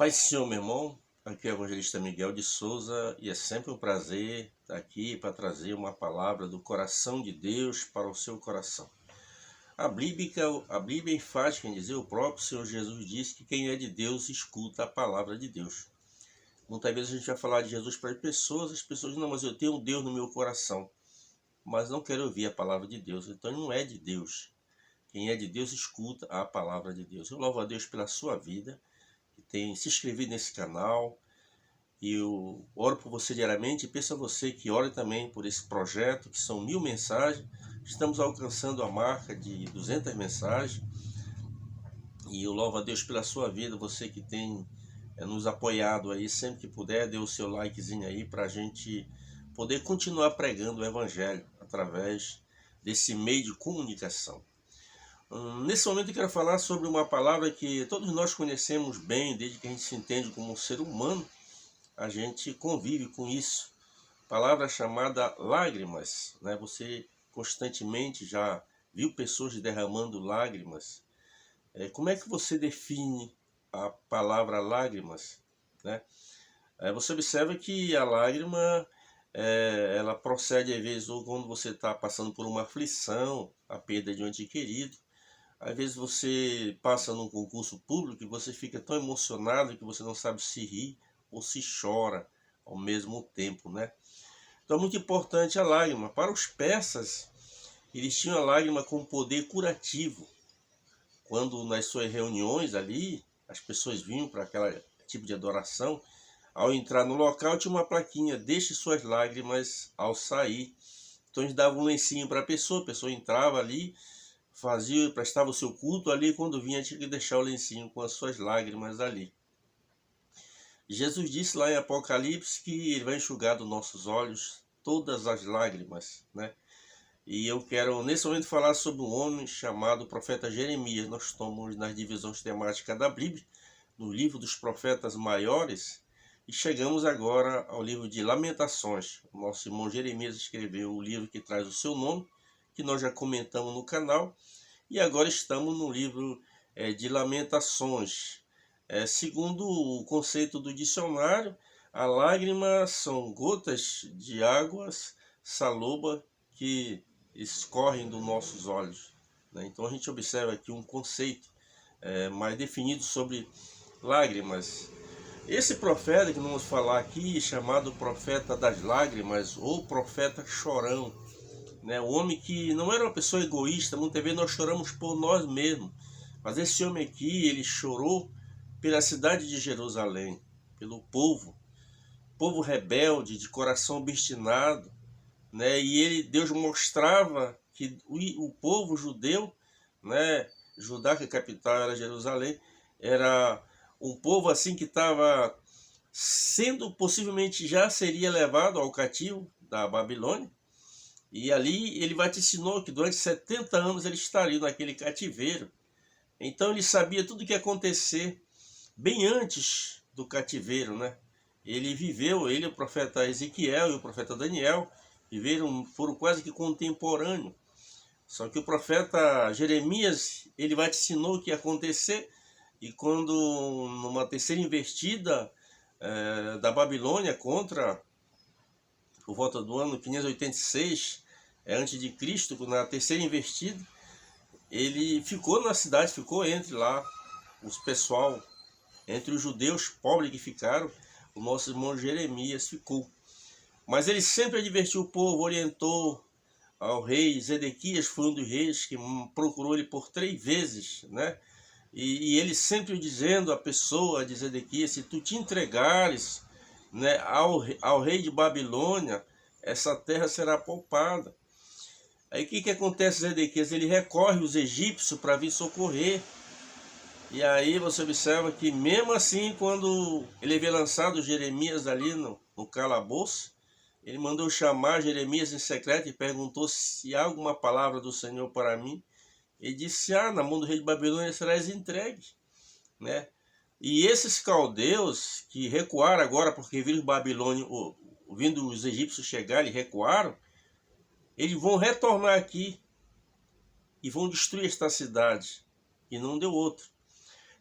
Paz do Senhor, meu irmão. Aqui é o evangelista Miguel de Souza e é sempre um prazer estar aqui para trazer uma palavra do coração de Deus para o seu coração. A Bíblia é enfática em dizer, o próprio Senhor Jesus disse que quem é de Deus escuta a palavra de Deus. Muitas vezes a gente vai falar de Jesus para as pessoas dizem, não, mas eu tenho um Deus no meu coração, mas não quero ouvir a palavra de Deus, então ele não é de Deus. Quem é de Deus escuta a palavra de Deus. Eu louvo a Deus pela sua vida, que tem se inscrevido nesse canal, e eu oro por você diariamente e peço a você que ore também por esse projeto, que são 1000 mensagens. Estamos alcançando a marca de 200 mensagens. E eu louvo a Deus pela sua vida, você que tem nos apoiado aí, sempre que puder, dê o seu likezinho aí para a gente poder continuar pregando o Evangelho através desse meio de comunicação. Nesse momento eu quero falar sobre uma palavra que todos nós conhecemos bem, desde que a gente se entende como um ser humano, a gente convive com isso. Palavra chamada lágrimas, né? Você constantemente já viu pessoas derramando lágrimas. Como é que você define a palavra lágrimas, né? Você observa que a lágrima, ela procede às vezes ou quando você está passando por uma aflição, a perda de um ente querido. Às vezes você passa num concurso público e você fica tão emocionado que você não sabe se rir ou se chora ao mesmo tempo, né? Então é muito importante a lágrima. Para os persas, eles tinham a lágrima com poder curativo. Quando nas suas reuniões ali, as pessoas vinham para aquele tipo de adoração, ao entrar no local tinha uma plaquinha, deixe suas lágrimas ao sair. Então eles davam um lencinho para a pessoa entrava ali, prestava o seu culto ali, quando vinha tinha que deixar o lencinho com as suas lágrimas ali. Jesus disse lá em Apocalipse que ele vai enxugar dos nossos olhos todas as lágrimas, né? E eu quero nesse momento falar sobre um homem chamado profeta Jeremias. Nós estamos nas divisões temáticas da Bíblia, no livro dos profetas maiores, e chegamos agora ao livro de Lamentações. O nosso irmão Jeremias escreveu o livro que traz o seu nome, que nós já comentamos no canal, e agora estamos no livro de Lamentações. Segundo o conceito do dicionário, a lágrima são gotas de águas saloba que escorrem dos nossos olhos, né? Então a gente observa aqui um conceito mais definido sobre lágrimas. Esse profeta que vamos falar aqui, chamado profeta das lágrimas ou profeta chorão, né? O homem que não era uma pessoa egoísta. Muitas vezes nós choramos por nós mesmos, mas esse homem aqui, ele chorou pela cidade de Jerusalém, pelo povo rebelde, de coração obstinado, né? E Deus mostrava que o povo judeu, né? Judá, que a capital era Jerusalém, era um povo assim que estava sendo, possivelmente já seria levado ao cativo da Babilônia. E ali ele vaticinou que durante 70 anos ele estaria naquele cativeiro. Então ele sabia tudo o que ia acontecer bem antes do cativeiro, né? Ele, o profeta Ezequiel e o profeta Daniel, foram quase que contemporâneos. Só que o profeta Jeremias, ele vaticinou o que ia acontecer, e quando numa terceira investida da Babilônia contra, por volta do ano 586 antes de Cristo, na terceira investida, ele ficou na cidade, ficou entre lá os pessoal, entre os judeus pobres que ficaram, o nosso irmão Jeremias ficou. Mas ele sempre advertiu o povo, orientou ao rei Zedequias, foi um dos reis que procurou ele por 3 vezes, né? E ele sempre dizendo à pessoa de Zedequias, se tu te entregares, né, ao rei de Babilônia, essa terra será poupada. Aí o que acontece, Zedequias? Ele recorre aos egípcios para vir socorrer. E aí você observa que mesmo assim, quando ele havia lançado Jeremias ali no calabouço, ele mandou chamar Jeremias em secreto e perguntou se há alguma palavra do Senhor para mim. Ele disse, na mão do rei de Babilônia serás entregue, né? E esses caldeus que recuaram agora, porque viram os babilônios, vindo os egípcios chegar, eles recuaram, eles vão retornar aqui e vão destruir esta cidade. E não deu outro.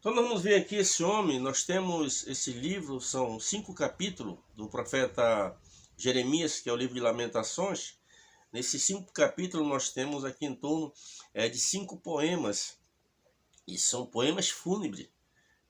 Então nós vamos ver aqui esse homem, nós temos esse livro, são 5 capítulos do profeta Jeremias, que é o livro de Lamentações. Nesses 5 capítulos nós temos aqui em torno de 5 poemas, e são poemas fúnebres,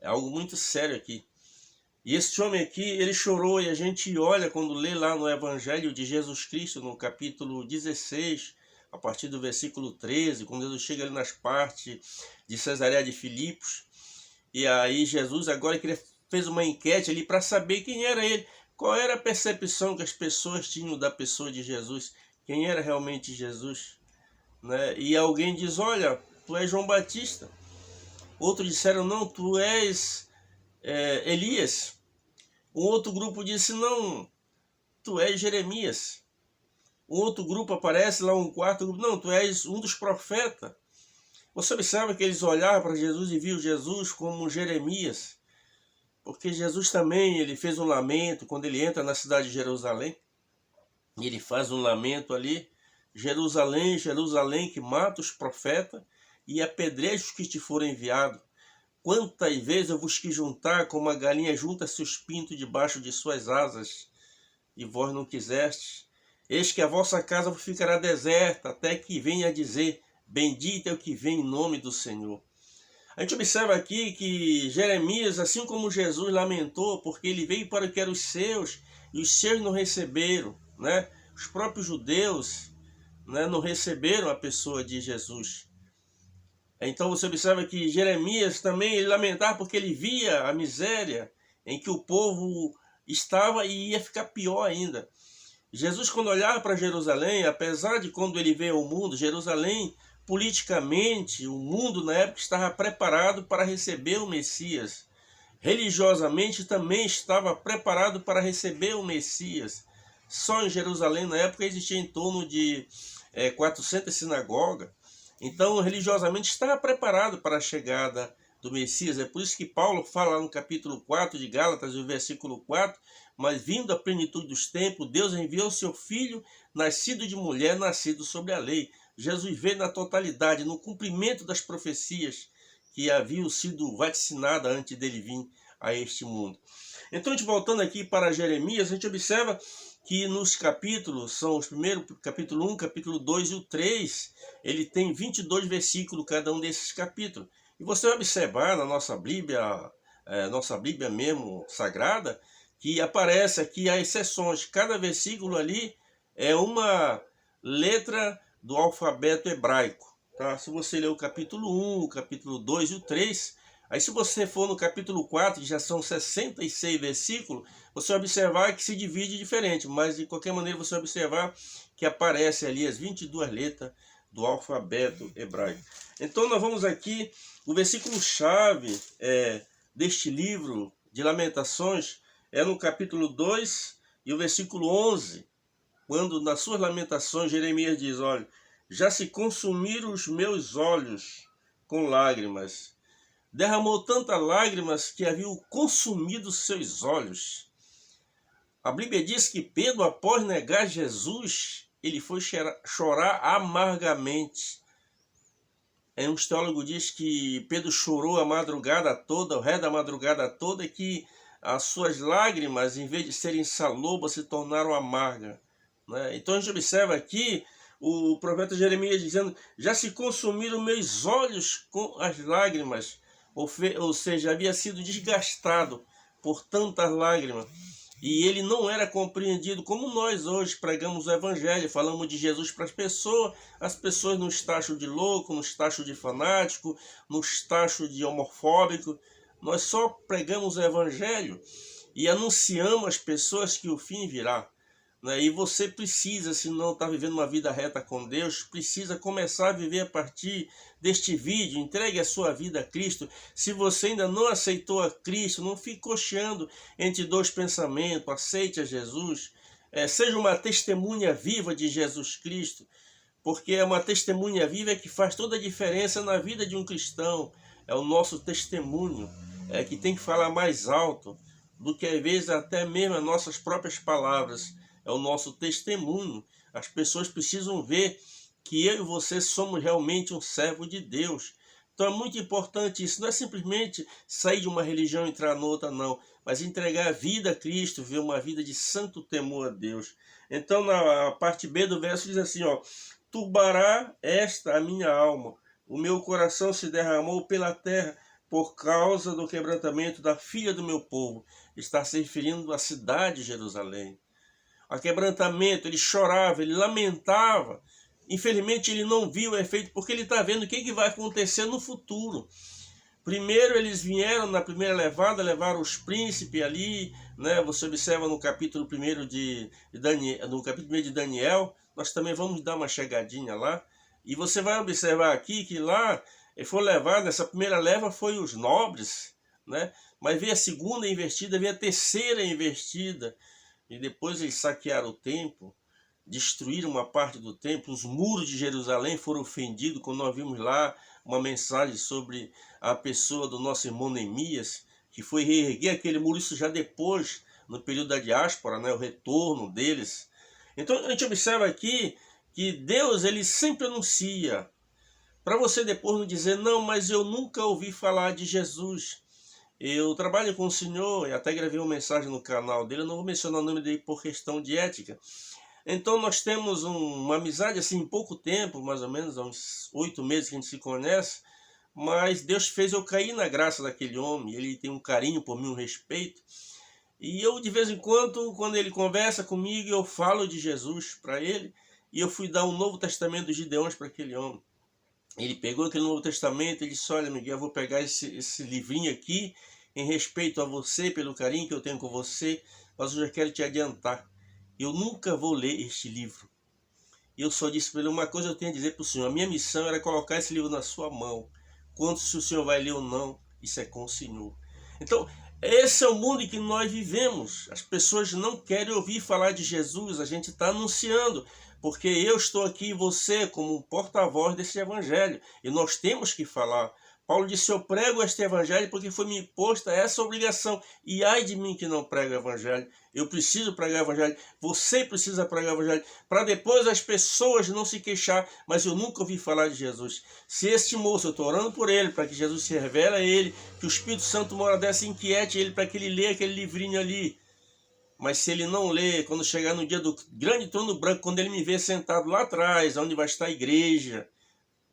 é algo muito sério aqui. E esse homem aqui, ele chorou, e a gente olha quando lê lá no Evangelho de Jesus Cristo, no capítulo 16, a partir do versículo 13, quando Jesus chega ali nas partes de Cesareia de Filipos, e aí Jesus agora que ele fez uma enquete ali para saber quem era ele, qual era a percepção que as pessoas tinham da pessoa de Jesus, quem era realmente Jesus, né? E alguém diz, olha, tu és João Batista. Outros disseram, não, tu és Elias. Um outro grupo disse, não, tu és Jeremias. Um outro grupo aparece lá, um quarto grupo, não, tu és um dos profetas. Você observa que eles olharam para Jesus e viram Jesus como Jeremias, porque Jesus também ele fez um lamento quando ele entra na cidade de Jerusalém. Ele faz um lamento ali, Jerusalém, Jerusalém, que mata os profetas e apedreja os que te foram enviados. Quantas vezes eu vos quis juntar, como a galinha junta seus pintos debaixo de suas asas, e vós não quisestes. Eis que a vossa casa ficará deserta, até que venha a dizer, bendito é o que vem em nome do Senhor. A gente observa aqui que Jeremias, assim como Jesus, lamentou, porque ele veio para o que eram os seus, e os seus não receberam, né? Os próprios judeus, né, não receberam a pessoa de Jesus. Então você observa que Jeremias também ele lamentava porque ele via a miséria em que o povo estava e ia ficar pior ainda. Jesus, quando olhava para Jerusalém, apesar de quando ele veio ao mundo, Jerusalém, politicamente, o mundo na época estava preparado para receber o Messias. Religiosamente também estava preparado para receber o Messias. Só em Jerusalém, na época, existia em torno de 400 sinagogas. Então, religiosamente, estava preparado para a chegada do Messias. É por isso que Paulo fala no capítulo 4 de Gálatas, no versículo 4, mas vindo a plenitude dos tempos, Deus enviou seu Filho, nascido de mulher, nascido sobre a lei. Jesus veio na totalidade, no cumprimento das profecias que haviam sido vaticinadas antes dele vir a este mundo. Então, a gente voltando aqui para Jeremias, a gente observa que nos capítulos, são os primeiros, capítulo 1, capítulo 2 e o 3, ele tem 22 versículos cada um desses capítulos. E você vai observar na nossa Bíblia mesmo sagrada, que aparece aqui as exceções. Cada versículo ali é uma letra do alfabeto hebraico. Tá? Se você ler o capítulo 1, o capítulo 2 e o 3, aí se você for no capítulo 4, que já são 66 versículos, você vai observar que se divide diferente, mas de qualquer maneira você vai observar que aparece ali as 22 letras do alfabeto hebraico. Então nós vamos aqui, o versículo-chave deste livro de Lamentações é no capítulo 2 e o versículo 11, quando nas suas lamentações Jeremias diz, olha, já se consumiram os meus olhos com lágrimas, derramou tantas lágrimas que haviam consumido seus olhos. A Bíblia diz que Pedro, após negar Jesus, ele foi chorar amargamente. Um teólogo diz que Pedro chorou a madrugada toda, o resto da madrugada toda, e que as suas lágrimas, em vez de serem salobras, se tornaram amargas. Né? Então a gente observa aqui o profeta Jeremias dizendo, já se consumiram meus olhos com as lágrimas, ou seja, havia sido desgastado por tantas lágrimas. E ele não era compreendido como nós hoje pregamos o evangelho, falamos de Jesus para as pessoas nos taxam de louco, nos taxam de fanático, nos taxam de homofóbico. Nós só pregamos o evangelho e anunciamos às pessoas que o fim virá. Né? E você precisa, se não está vivendo uma vida reta com Deus, precisa começar a viver a partir deste vídeo. Entregue a sua vida a Cristo. Se você ainda não aceitou a Cristo, não fique cocheando entre dois pensamentos, aceite a Jesus. Seja uma testemunha viva de Jesus Cristo, porque é uma testemunha viva que faz toda a diferença na vida de um cristão. É o nosso testemunho que tem que falar mais alto do que às vezes até mesmo as nossas próprias palavras. É o nosso testemunho. As pessoas precisam ver que eu e você somos realmente um servo de Deus. Então é muito importante isso, não é simplesmente sair de uma religião e entrar noutra, não, mas entregar a vida a Cristo, viver uma vida de santo temor a Deus. Então na parte B do verso diz assim, ó: turbará esta a minha alma, o meu coração se derramou pela terra por causa do quebrantamento da filha do meu povo. Está se referindo à cidade de Jerusalém. A quebrantamento, ele chorava, ele lamentava. Infelizmente ele não viu o efeito, porque ele está vendo o que vai acontecer no futuro. Primeiro eles vieram na primeira levada, levaram os príncipes ali, né? Você observa no capítulo 1 de Daniel, no capítulo 1 de Daniel, nós também vamos dar uma chegadinha lá, e você vai observar aqui que lá foi levado, essa primeira leva foi os nobres, né? Mas veio a segunda investida, veio a terceira investida, e depois eles saquearam o templo, destruíram uma parte do templo, os muros de Jerusalém foram fendidos, quando nós vimos lá uma mensagem sobre a pessoa do nosso irmão Neemias, que foi reerguer aquele muro, isso já depois, no período da diáspora, né, o retorno deles. Então a gente observa aqui que Deus, ele sempre anuncia, para você depois não dizer, não, mas eu nunca ouvi falar de Jesus. Eu trabalho com o senhor e até gravei uma mensagem no canal dele, eu não vou mencionar o nome dele por questão de ética. Então nós temos uma amizade assim em pouco tempo, mais ou menos, há uns 8 meses que a gente se conhece, mas Deus fez eu cair na graça daquele homem, ele tem um carinho por mim, um respeito, e eu de vez em quando ele conversa comigo, eu falo de Jesus para ele, e eu fui dar um Novo Testamento dos Gideões para aquele homem. Ele pegou aquele Novo Testamento e disse, olha Miguel, eu vou pegar esse livrinho aqui, em respeito a você, pelo carinho que eu tenho com você, mas eu já quero te adiantar. Eu nunca vou ler este livro. Eu só disse para ele, uma coisa eu tenho a dizer para o senhor. A minha missão era colocar esse livro na sua mão. Quanto se o senhor vai ler ou não, isso é com o senhor. Então, esse é o mundo em que nós vivemos. As pessoas não querem ouvir falar de Jesus. A gente está anunciando. Porque eu estou aqui, você, como porta-voz desse evangelho. E nós temos que falar. Paulo disse, eu prego este evangelho porque foi me imposta essa obrigação. E ai de mim que não prego o evangelho. Eu preciso pregar o evangelho. Você precisa pregar o evangelho. Para depois as pessoas não se queixar. Mas eu nunca ouvi falar de Jesus. Se este moço, eu estou orando por ele, para que Jesus se revele a ele, que o Espírito Santo mora dessa inquiete ele, para que ele leia aquele livrinho ali. Mas se ele não lê, quando chegar no dia do grande trono branco, quando ele me ver sentado lá atrás, onde vai estar a igreja,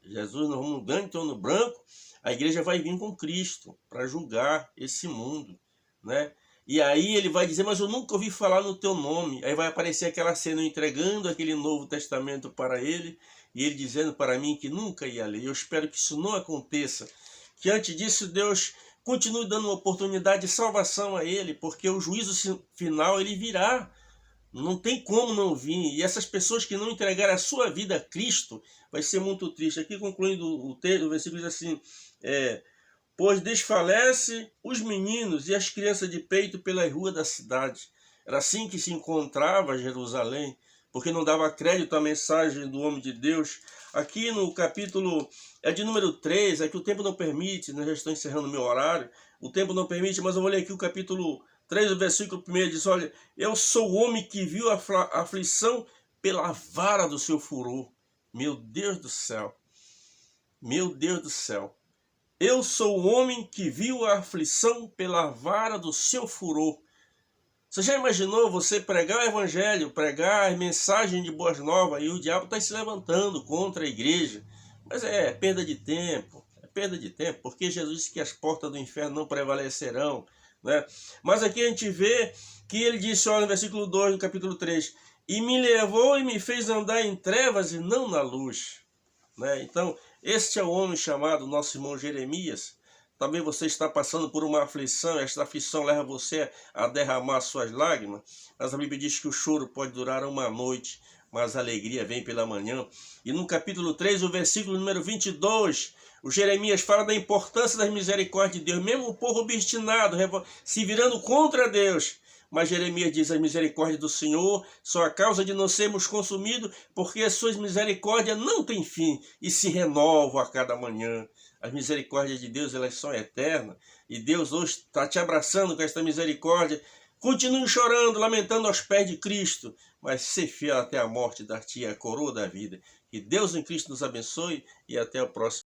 Jesus no grande trono branco, a igreja vai vir com Cristo para julgar esse mundo, né? E aí ele vai dizer, mas eu nunca ouvi falar no teu nome. Aí vai aparecer aquela cena entregando aquele Novo Testamento para ele, e ele dizendo para mim que nunca ia ler. Eu espero que isso não aconteça, que antes disso Deus continue dando uma oportunidade de salvação a ele, porque o juízo final ele virá. Não tem como não vir. E essas pessoas que não entregarem a sua vida a Cristo, vai ser muito triste. Aqui concluindo o texto, o versículo diz assim, pois desfalece os meninos e as crianças de peito pelas ruas da cidade. Era assim que se encontrava Jerusalém, porque não dava crédito à mensagem do homem de Deus. Aqui no capítulo, de número 3, é que o tempo não permite, nós já estamos encerrando o meu horário, o tempo não permite, mas eu vou ler aqui o capítulo 3, o versículo 1, diz, olha, eu sou o homem que viu a aflição pela vara do seu furor. Meu Deus do céu, meu Deus do céu. Eu sou o homem que viu a aflição pela vara do seu furor. Você já imaginou você pregar o evangelho, pregar a mensagem de boas novas e o diabo está se levantando contra a igreja? Mas é perda de tempo, porque Jesus disse que as portas do inferno não prevalecerão, né? Mas aqui a gente vê que ele disse, olha, no versículo 2 do capítulo 3, e me levou e me fez andar em trevas e não na luz, né? Então, este é o homem chamado nosso irmão Jeremias. Talvez você está passando por uma aflição, esta aflição leva você a derramar suas lágrimas, mas a Bíblia diz que o choro pode durar uma noite, mas a alegria vem pela manhã. E no capítulo 3, o versículo número 22, o Jeremias fala da importância das misericórdias de Deus, mesmo o povo obstinado, se virando contra Deus. Mas Jeremias diz, a misericórdia do Senhor só a causa de não sermos consumidos, porque as suas misericórdias não têm fim e se renovam a cada manhã. As misericórdias de Deus, elas são eternas, e Deus hoje está te abraçando com esta misericórdia. Continue chorando, lamentando aos pés de Cristo, mas ser fiel até a morte, dar-te a coroa da vida. Que Deus em Cristo nos abençoe e até o próximo.